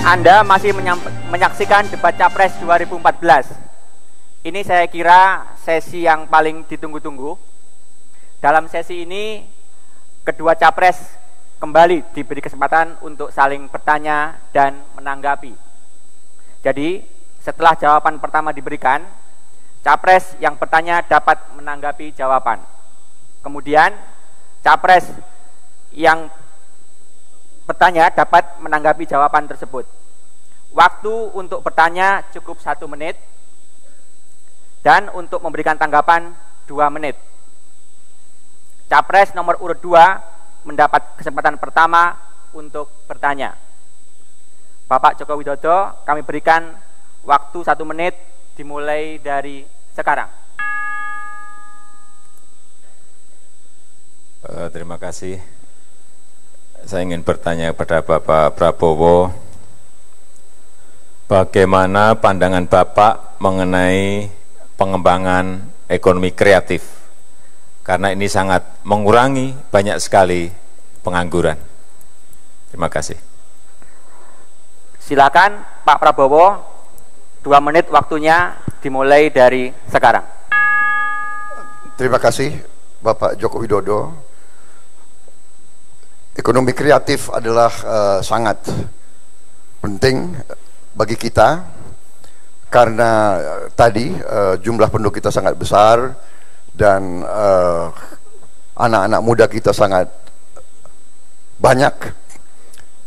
Anda masih menyaksikan debat Capres 2014. Ini saya kira sesi yang paling ditunggu-tunggu. Dalam sesi ini, kedua Capres kembali diberi kesempatan untuk saling bertanya dan menanggapi. Jadi, setelah jawaban pertama diberikan, Capres yang bertanya dapat menanggapi jawaban. Kemudian, Capres yang bertanya dapat menanggapi jawaban tersebut. Waktu untuk bertanya cukup 1 menit, dan untuk memberikan tanggapan 2 menit. Capres nomor urut 2 mendapat kesempatan pertama untuk bertanya. Bapak Joko Widodo, kami berikan waktu 1 menit dimulai dari sekarang. Terima kasih. Saya ingin bertanya kepada Bapak Prabowo, bagaimana pandangan Bapak mengenai pengembangan ekonomi kreatif? Karena ini sangat mengurangi banyak sekali pengangguran. Terima kasih. Silakan Pak Prabowo, 2 menit waktunya dimulai dari sekarang. Terima kasih Bapak Joko Widodo. Ekonomi kreatif adalah sangat penting bagi kita karena tadi jumlah penduduk kita sangat besar dan anak-anak muda kita sangat banyak.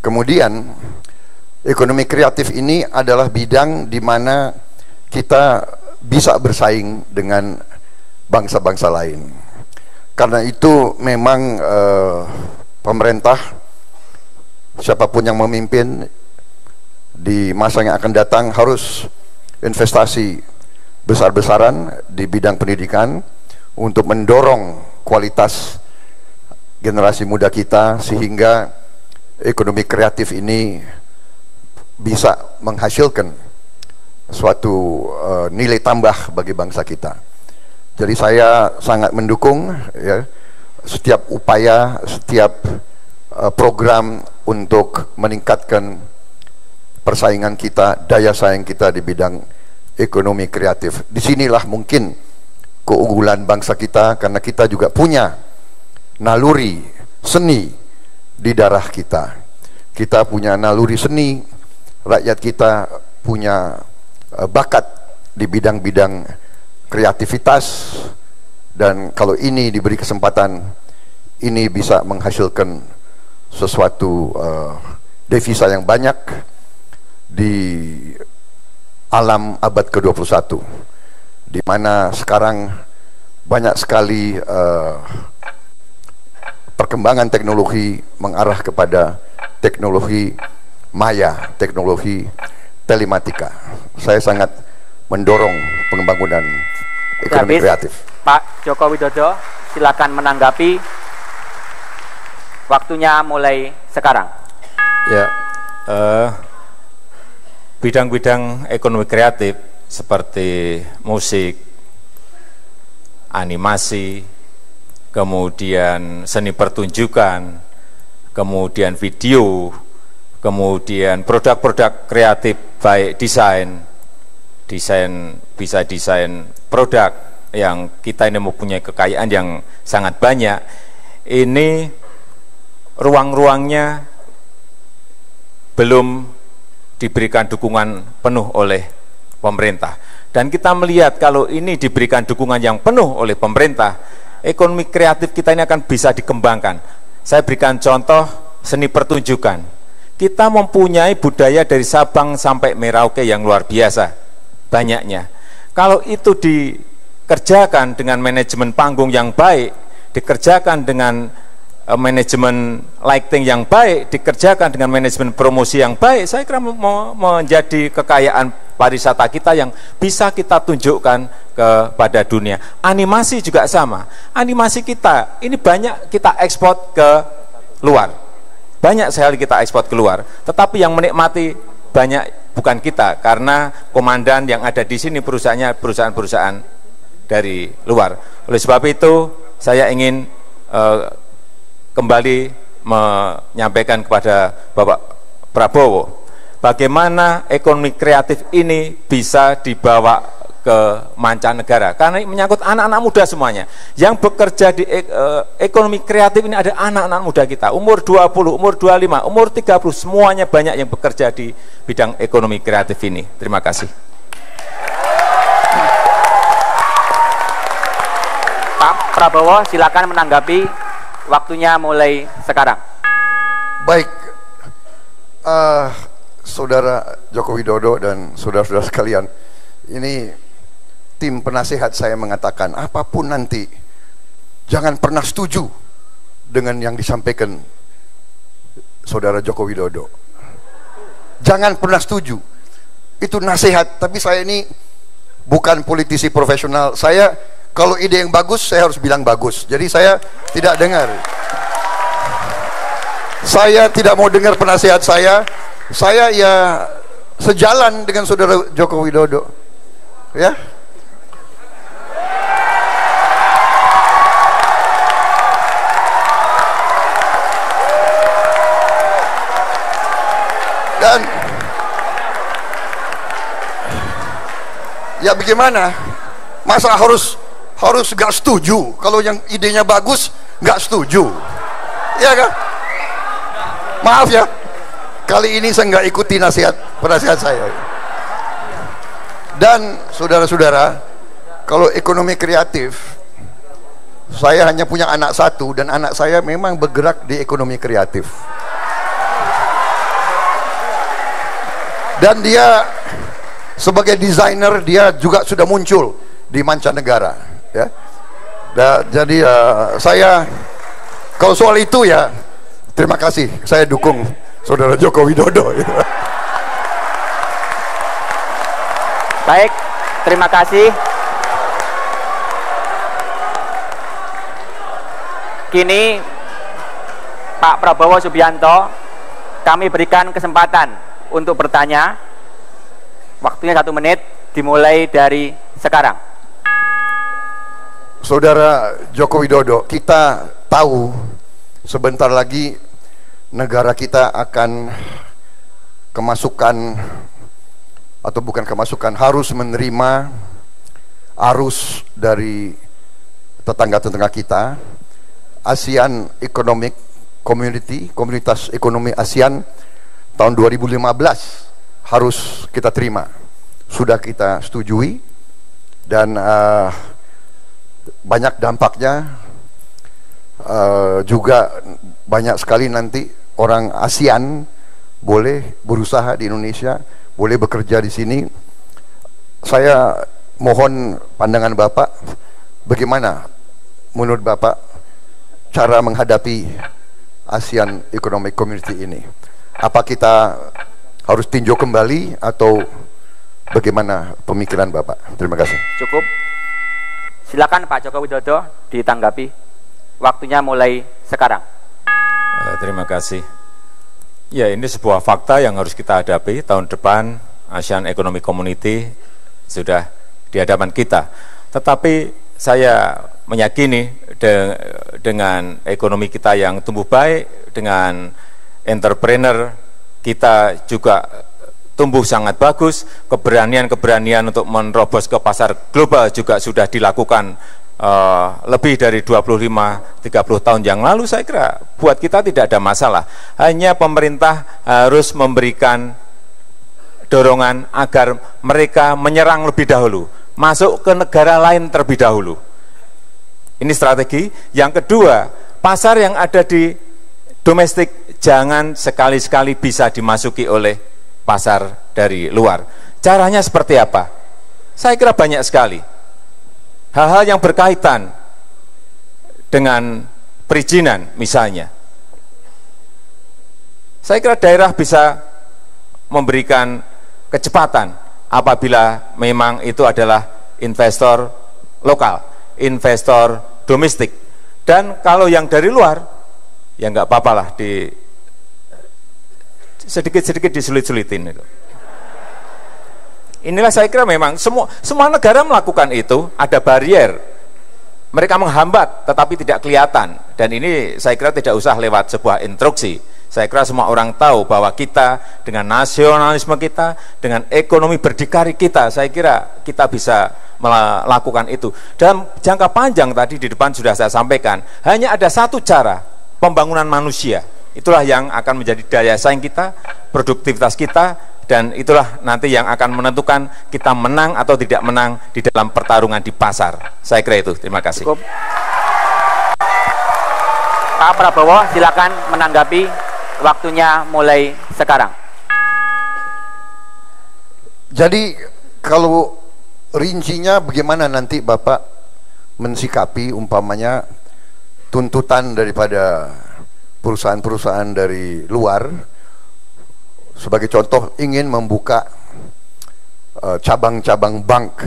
Kemudian ekonomi kreatif ini adalah bidang di mana kita bisa bersaing dengan bangsa-bangsa lain. Karena itu memang pemerintah, siapapun yang memimpin di masa yang akan datang harus investasi besar-besaran di bidang pendidikan untuk mendorong kualitas generasi muda kita sehingga ekonomi kreatif ini bisa menghasilkan suatu nilai tambah bagi bangsa kita. Jadi saya sangat mendukung ya setiap upaya, setiap program untuk meningkatkan persaingan kita, daya saing kita di bidang ekonomi kreatif. Disinilah mungkin keunggulan bangsa kita, karena kita juga punya naluri seni di darah kita. Kita punya naluri seni, rakyat kita punya bakat di bidang-bidang kreativitas, dan kalau ini diberi kesempatan, ini bisa menghasilkan sesuatu devisa yang banyak di alam abad ke-21, di mana sekarang banyak sekali perkembangan teknologi mengarah kepada teknologi maya, teknologi telematika. Saya sangat mendorong pembangunan ekonomi kreatif. Pak Joko Widodo, silakan menanggapi. Waktunya mulai sekarang. Ya, bidang-bidang ekonomi kreatif seperti musik, animasi, kemudian seni pertunjukan, kemudian video, kemudian produk-produk kreatif baik desain bisa desain produk yang kita ini mempunyai kekayaan yang sangat banyak. Ini ruang-ruangnya belum diberikan dukungan penuh oleh pemerintah. Dan kita melihat kalau ini diberikan dukungan yang penuh oleh pemerintah, ekonomi kreatif kita ini akan bisa dikembangkan. Saya berikan contoh seni pertunjukan. Kita mempunyai budaya dari Sabang sampai Merauke yang luar biasa banyaknya. Kalau itu dikerjakan dengan manajemen panggung yang baik, dikerjakan dengan manajemen lighting yang baik, dikerjakan dengan manajemen promosi yang baik, saya kira menjadi kekayaan pariwisata kita yang bisa kita tunjukkan kepada dunia. Animasi juga sama. Animasi kita ini banyak kita ekspor ke luar. Banyak sekali kita ekspor keluar. Tetapi yang menikmati banyak bukan kita, karena komandan yang ada di sini perusahaannya perusahaan-perusahaan dari luar. Oleh sebab itu saya ingin kembali menyampaikan kepada Bapak Prabowo, bagaimana ekonomi kreatif ini bisa dibawa ke mancanegara, karena ini menyangkut anak-anak muda semuanya. Yang bekerja di ekonomi kreatif ini ada anak-anak muda kita, umur 20, umur 25, umur 30, semuanya banyak yang bekerja di bidang ekonomi kreatif ini. Terima kasih. Pak Prabowo, silakan menanggapi, waktunya mulai sekarang. Baik, Saudara Joko Widodo dan saudara-saudara sekalian, ini tim penasehat saya mengatakan, apapun nanti jangan pernah setuju dengan yang disampaikan Saudara Joko Widodo. Jangan pernah setuju. Itu nasihat, tapi saya ini bukan politisi profesional. Saya kalau ide yang bagus, saya harus bilang bagus. Jadi saya tidak dengar. Saya tidak mau dengar penasehat saya. Saya ya sejalan dengan Saudara Joko Widodo. Ya. Dan ya bagaimana? Masa harus gak setuju? Kalau yang idenya bagus gak setuju, ya kan? Maaf ya, kali ini saya nggak ikuti penasihat saya. Dan saudara-saudara, kalau ekonomi kreatif, saya hanya punya anak satu, dan anak saya memang bergerak di ekonomi kreatif. Dan dia sebagai desainer, dia juga sudah muncul di mancanegara, ya. Jadi saya kalau soal itu ya terima kasih, saya dukung Saudara Joko Widodo. Baik, terima kasih. Kini Pak Prabowo Subianto, kami berikan kesempatan untuk bertanya. Waktunya 1 menit, dimulai dari sekarang. Saudara Joko Widodo, kita tahu sebentar lagi negara kita akan harus menerima arus dari tetangga-tetangga kita. ASEAN Economic Community, Komunitas Ekonomi ASEAN tahun 2015 harus kita terima, sudah kita setujui, dan banyak dampaknya. Juga banyak sekali nanti orang ASEAN boleh berusaha di Indonesia, boleh bekerja di sini. Saya mohon pandangan Bapak, bagaimana menurut Bapak cara menghadapi ASEAN Economic Community ini? Apa kita harus tinjau kembali atau bagaimana pemikiran Bapak? Terima kasih. Cukup. Silakan Pak Joko Widodo ditanggapi. Waktunya mulai sekarang. Terima kasih. Ya, ini sebuah fakta yang harus kita hadapi. Tahun depan ASEAN Economic Community sudah di hadapan kita. Tetapi saya meyakini dengan ekonomi kita yang tumbuh baik, dengan entrepreneur kita juga tumbuh sangat bagus, keberanian untuk menerobos ke pasar global juga sudah dilakukan lebih dari 25-30 tahun yang lalu. Saya kira buat kita tidak ada masalah. Hanya pemerintah harus memberikan dorongan agar mereka menyerang lebih dahulu, masuk ke negara lain terlebih dahulu. Ini strategi. Yang kedua, pasar yang ada di domestik jangan sekali-sekali bisa dimasuki oleh pasar dari luar. Caranya seperti apa? Saya kira banyak sekali. Hal-hal yang berkaitan dengan perizinan misalnya. Saya kira daerah bisa memberikan kecepatan apabila memang itu adalah investor lokal, investor domestik. Dan kalau yang dari luar, ya nggak apa-apa lah, sedikit-sedikit disulit-sulitin itu. Inilah saya kira memang semua negara melakukan itu, ada barier. Mereka menghambat tetapi tidak kelihatan, dan ini saya kira tidak usah lewat sebuah instruksi. Saya kira semua orang tahu bahwa kita dengan nasionalisme kita, dengan ekonomi berdikari kita, saya kira kita bisa melakukan itu. Dan jangka panjang tadi di depan sudah saya sampaikan, hanya ada satu cara, pembangunan manusia. Itulah yang akan menjadi daya saing kita, produktivitas kita, dan itulah nanti yang akan menentukan kita menang atau tidak menang di dalam pertarungan di pasar. Saya kira itu. Terima kasih. Cukup. Pak Prabowo, silakan menanggapi, waktunya mulai sekarang. Jadi kalau rincinya bagaimana nanti Bapak mensikapi umpamanya tuntutan daripada perusahaan-perusahaan dari luar, sebagai contoh ingin membuka cabang-cabang bank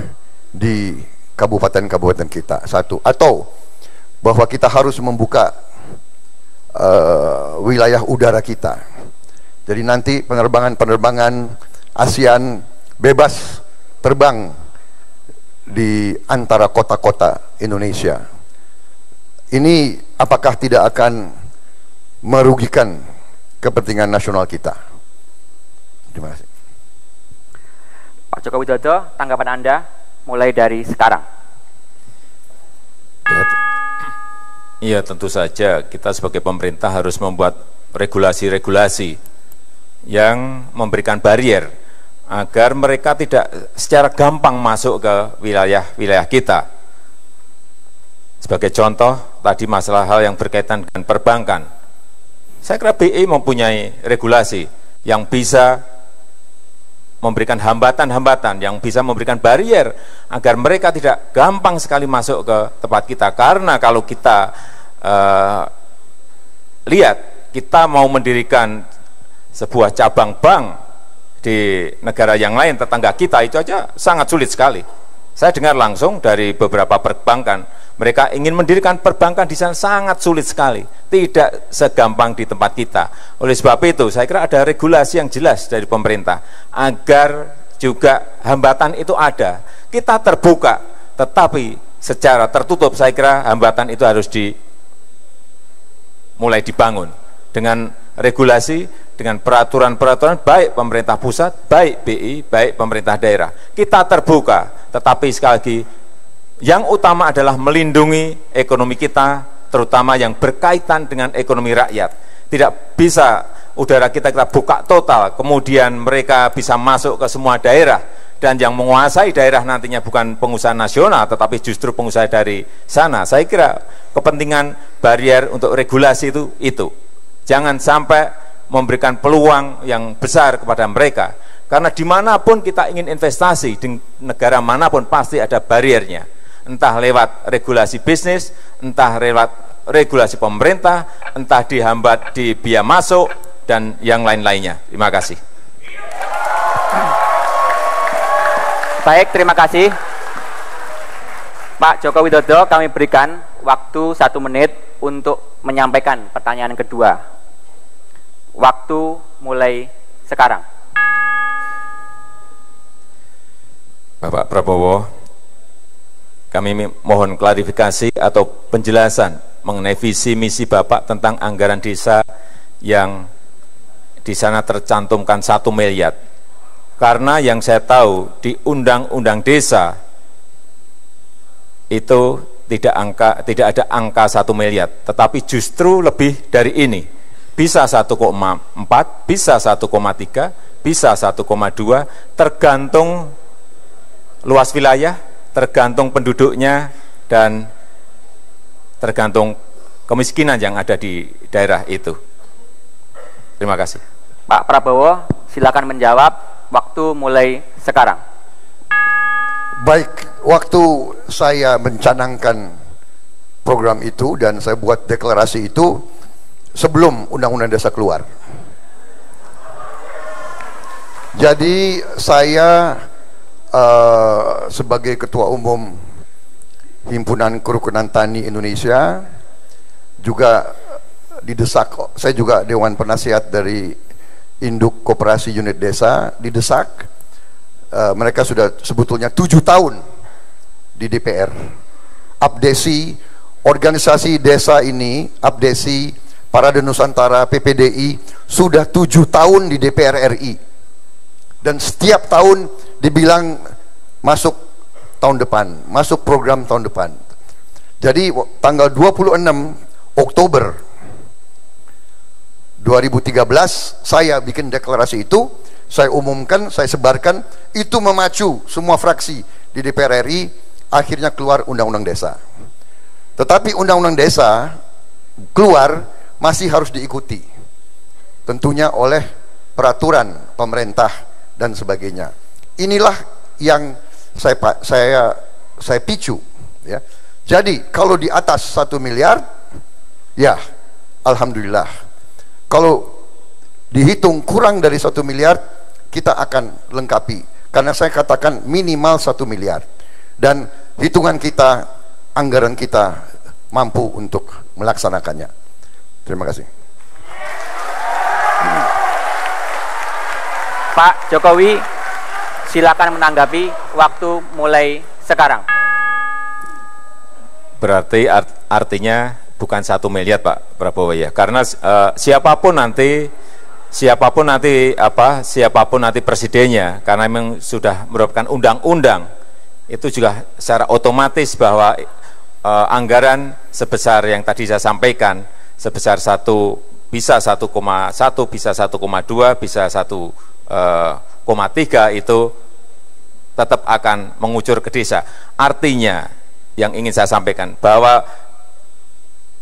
di kabupaten-kabupaten kita, satu, atau bahwa kita harus membuka wilayah udara kita. Jadi nanti penerbangan ASEAN bebas terbang di antara kota-kota Indonesia. Ini apakah tidak akan merugikan kepentingan nasional kita? Terima kasih. Pak Joko Widodo, tanggapan Anda mulai dari sekarang. Iya, tentu saja kita sebagai pemerintah harus membuat regulasi-regulasi yang memberikan barier agar mereka tidak secara gampang masuk ke wilayah-wilayah kita. Sebagai contoh, tadi masalah hal yang berkaitan dengan perbankan. Saya kira BI mempunyai regulasi yang bisa memberikan hambatan-hambatan, yang bisa memberikan barier agar mereka tidak gampang sekali masuk ke tempat kita. Karena kalau kita lihat, kita mau mendirikan sebuah cabang bank di negara yang lain tetangga kita, itu aja sangat sulit sekali. Saya dengar langsung dari beberapa perbankan, mereka ingin mendirikan perbankan di sana sangat sulit sekali, tidak segampang di tempat kita. Oleh sebab itu, saya kira ada regulasi yang jelas dari pemerintah agar juga hambatan itu ada. Kita terbuka, tetapi secara tertutup. Saya kira hambatan itu harus mulai dibangun dengan regulasi, dengan peraturan-peraturan baik pemerintah pusat, baik BI, baik pemerintah daerah. Kita terbuka, tetapi sekali lagi yang utama adalah melindungi ekonomi kita, terutama yang berkaitan dengan ekonomi rakyat. Tidak bisa udara kita buka total, kemudian mereka bisa masuk ke semua daerah, dan yang menguasai daerah nantinya bukan pengusaha nasional, tetapi justru pengusaha dari sana. Saya kira kepentingan barier untuk regulasi itu. Jangan sampai memberikan peluang yang besar kepada mereka, karena dimanapun kita ingin investasi, di negara manapun pasti ada bariernya. Entah lewat regulasi bisnis, entah lewat regulasi pemerintah, entah dihambat di biaya masuk, dan yang lain-lainnya. Terima kasih. Baik, terima kasih Pak Joko Widodo. Kami berikan waktu 1 menit untuk menyampaikan pertanyaan kedua. Waktu mulai sekarang. Bapak Prabowo, kami mohon klarifikasi atau penjelasan mengenai visi misi Bapak tentang anggaran desa yang di sana tercantumkan 1 miliar. Karena yang saya tahu di Undang-Undang Desa itu tidak ada angka 1 miliar, tetapi justru lebih dari ini. Bisa 1,4, bisa 1,3, bisa 1,2, tergantung luas wilayah, tergantung penduduknya, dan tergantung kemiskinan yang ada di daerah itu. Terima kasih. Pak Prabowo, silakan menjawab. Waktu mulai sekarang. Baik, waktu saya mencanangkan program itu dan saya buat deklarasi itu sebelum Undang-Undang Desa keluar. Jadi saya sebagai Ketua Umum Himpunan Kerukunan Tani Indonesia juga didesak, saya juga Dewan Penasihat dari Induk Koperasi Unit Desa, didesak. Mereka sudah sebetulnya 7 tahun di DPR. Abdesi organisasi desa ini, abdesi Parade Nusantara PPDI sudah 7 tahun di DPR RI. Dan setiap tahun dibilang masuk tahun depan, masuk program tahun depan. Jadi tanggal 26 Oktober 2013 saya bikin deklarasi itu, saya umumkan, saya sebarkan, itu memacu semua fraksi di DPR RI, akhirnya keluar Undang-Undang Desa. Tetapi Undang-Undang Desa keluar masih harus diikuti, tentunya oleh peraturan pemerintah dan sebagainya. Inilah yang saya picu, ya. Jadi kalau di atas 1 miliar, ya alhamdulillah. Kalau dihitung kurang dari 1 miliar, kita akan lengkapi. Karena saya katakan minimal 1 miliar. Dan hitungan kita, anggaran kita mampu untuk melaksanakannya. Terima kasih. Pak Jokowi, silakan menanggapi, waktu mulai sekarang. Berarti artinya bukan 1 miliar Pak Prabowo ya, karena siapapun nanti presidennya, karena memang sudah merupakan undang-undang, itu juga secara otomatis bahwa anggaran sebesar yang tadi saya sampaikan, sebesar bisa 1,1, bisa 1,2, bisa 1,3 itu tetap akan mengucur ke desa. Artinya yang ingin saya sampaikan bahwa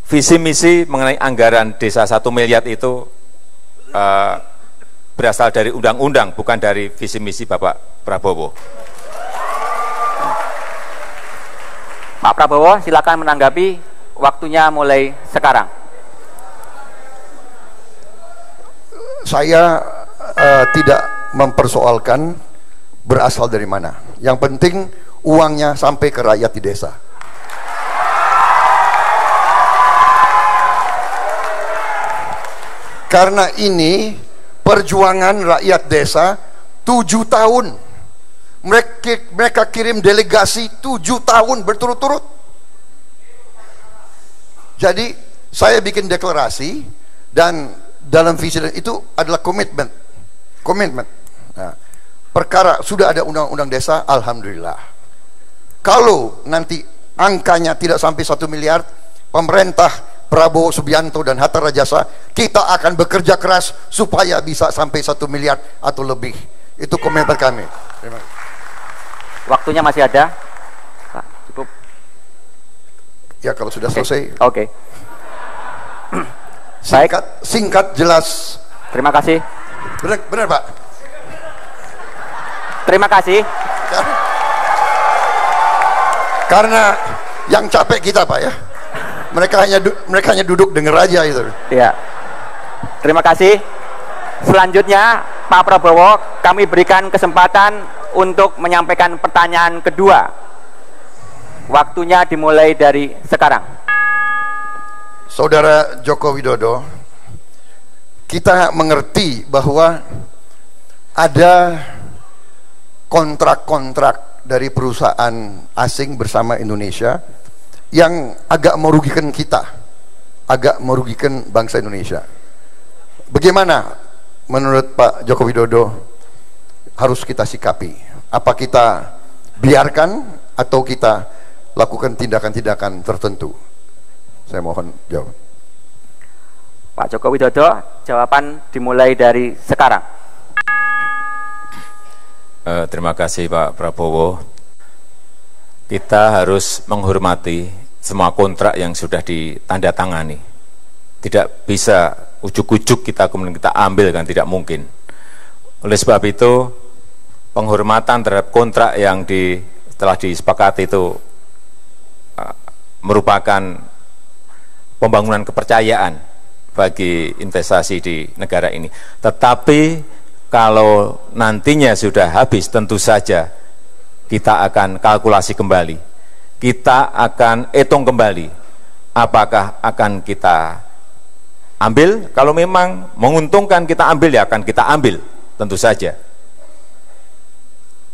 visi misi mengenai anggaran desa 1 miliar itu berasal dari undang-undang, bukan dari visi misi Bapak Prabowo. Pak Prabowo, silakan menanggapi, waktunya mulai sekarang. Saya tidak mempersoalkan berasal dari mana. Yang penting uangnya sampai ke rakyat di desa. Karena ini perjuangan rakyat desa 7 tahun. Mereka kirim delegasi 7 tahun berturut-turut. Jadi saya bikin deklarasi, dan dalam visi itu adalah komitmen. Nah, perkara sudah ada undang-undang desa, alhamdulillah. Kalau nanti angkanya tidak sampai 1 miliar, pemerintah Prabowo Subianto dan Hatta Rajasa, kita akan bekerja keras supaya bisa sampai 1 miliar atau lebih. Itu komentar kami. Terima kasih. Waktunya masih ada, Pak, cukup. Ya kalau sudah selesai. Oke. Baik. Singkat, jelas. Terima kasih. Benar Pak. Terima kasih. Karena yang capek kita Pak ya. Mereka hanya duduk dengar aja itu. Ya. Terima kasih. Selanjutnya Pak Prabowo, kami berikan kesempatan untuk menyampaikan pertanyaan kedua. Waktunya dimulai dari sekarang. Saudara Joko Widodo, kita mengerti bahwa ada kontrak-kontrak dari perusahaan asing bersama Indonesia yang agak merugikan kita, agak merugikan bangsa Indonesia. Bagaimana menurut Pak Joko Widodo harus kita sikapi? Apa kita biarkan atau kita lakukan tindakan-tindakan tertentu? Saya mohon jawab. Pak Joko Widodo, jawaban dimulai dari sekarang. Terima kasih Pak Prabowo. Kita harus menghormati semua kontrak yang sudah ditandatangani. Tidak bisa ujuk-ujuk kita kemudian kita ambil, kan tidak mungkin. Oleh sebab itu, penghormatan terhadap kontrak yang telah disepakati itu merupakan pembangunan kepercayaan bagi investasi di negara ini. Tetapi kalau nantinya sudah habis, tentu saja kita akan kalkulasi kembali, kita akan hitung kembali apakah akan kita ambil. Kalau memang menguntungkan kita ambil, ya akan kita ambil, tentu saja.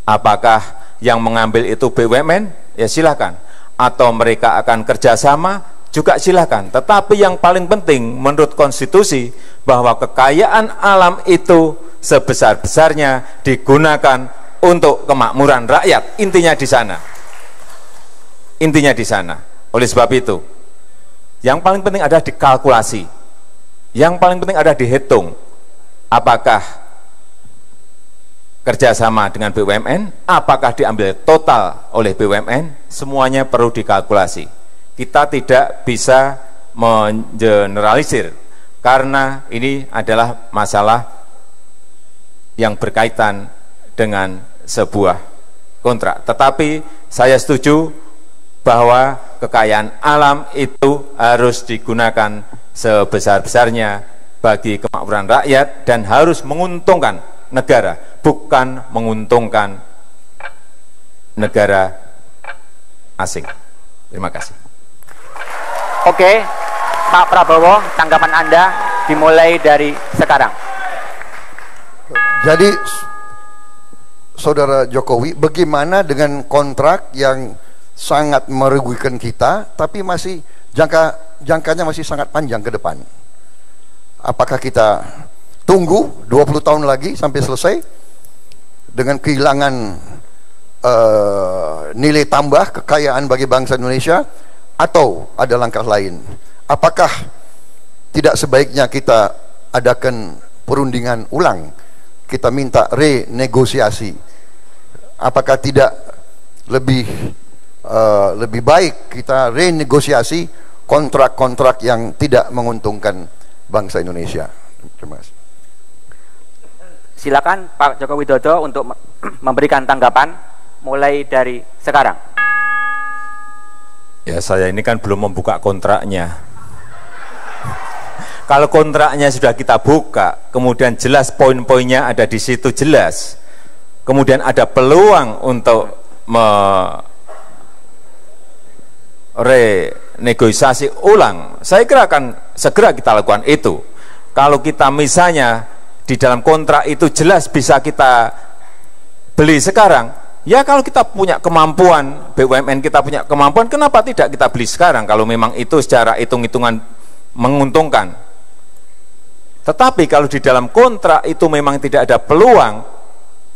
Apakah yang mengambil itu BUMN? Ya silakan. Atau mereka akan kerjasama, juga silakan. Tetapi yang paling penting menurut konstitusi bahwa kekayaan alam itu sebesar-besarnya digunakan untuk kemakmuran rakyat. Intinya di sana. Intinya di sana. Oleh sebab itu, yang paling penting adalah dikalkulasi. Yang paling penting adalah dihitung. Apakah kerjasama dengan BUMN, apakah diambil total oleh BUMN, semuanya perlu dikalkulasi. Kita tidak bisa mengeneralisir, karena ini adalah masalah yang berkaitan dengan sebuah kontrak. Tetapi saya setuju bahwa kekayaan alam itu harus digunakan sebesar-besarnya bagi kemakmuran rakyat dan harus menguntungkan negara, bukan menguntungkan negara asing. Terima kasih. Oke, Pak Prabowo, tanggapan Anda dimulai dari sekarang. Jadi, Saudara Jokowi, bagaimana dengan kontrak yang sangat merugikan kita, tapi masih jangkanya masih sangat panjang ke depan? Apakah kita tunggu 20 tahun lagi sampai selesai dengan kehilangan nilai tambah kekayaan bagi bangsa Indonesia, atau ada langkah lain? Apakah tidak sebaiknya kita adakan perundingan ulang, kita minta renegosiasi? Apakah tidak lebih baik kita renegosiasi kontrak-kontrak yang tidak menguntungkan bangsa Indonesia? Terima kasih. Silakan Pak Joko Widodo untuk memberikan tanggapan mulai dari sekarang. Ya, saya ini kan belum membuka kontraknya. Kalau kontraknya sudah kita buka, kemudian jelas poin-poinnya ada di situ jelas, kemudian ada peluang untuk renegosiasi ulang, saya kira akan segera kita lakukan itu. Kalau kita misalnya di dalam kontrak itu jelas bisa kita beli sekarang, ya kalau kita punya kemampuan, BUMN kita punya kemampuan, kenapa tidak kita beli sekarang kalau memang itu secara hitung-hitungan menguntungkan. Tetapi kalau di dalam kontrak itu memang tidak ada peluang,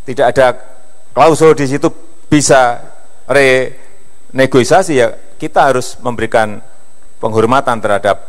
tidak ada klausul di situ bisa renegosiasi, ya kita harus memberikan penghormatan terhadap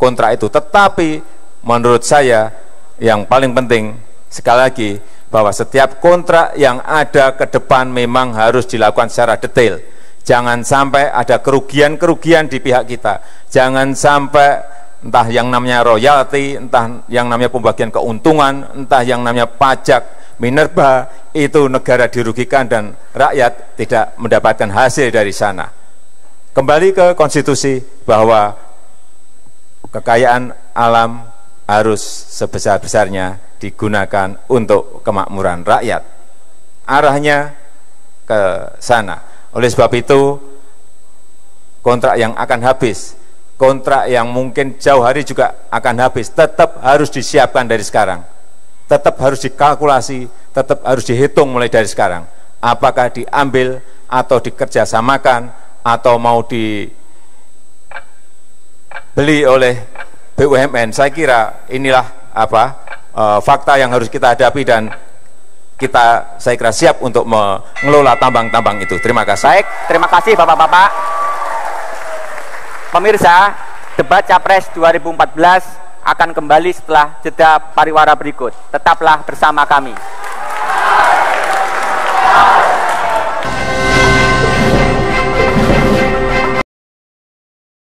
kontrak itu. Tetapi menurut saya yang paling penting sekali lagi bahwa setiap kontrak yang ada ke depan memang harus dilakukan secara detail. Jangan sampai ada kerugian-kerugian di pihak kita. Jangan sampai entah yang namanya royalti, entah yang namanya pembagian keuntungan, entah yang namanya pajak, minerba, itu negara dirugikan dan rakyat tidak mendapatkan hasil dari sana. Kembali ke konstitusi bahwa kekayaan alam harus sebesar-besarnya digunakan untuk kemakmuran rakyat. Arahnya ke sana. Oleh sebab itu, kontrak yang akan habis, kontrak yang mungkin jauh hari juga akan habis, tetap harus disiapkan dari sekarang. Tetap harus dikalkulasi, tetap harus dihitung mulai dari sekarang. Apakah diambil atau dikerjasamakan atau mau dibeli oleh BUMN. Saya kira inilah fakta yang harus kita hadapi dan kita, saya kira, siap untuk mengelola tambang-tambang itu. Terima kasih. Baik, terima kasih Bapak-Bapak. Pemirsa, debat Capres 2014 akan kembali setelah jeda pariwara berikut. Tetaplah bersama kami.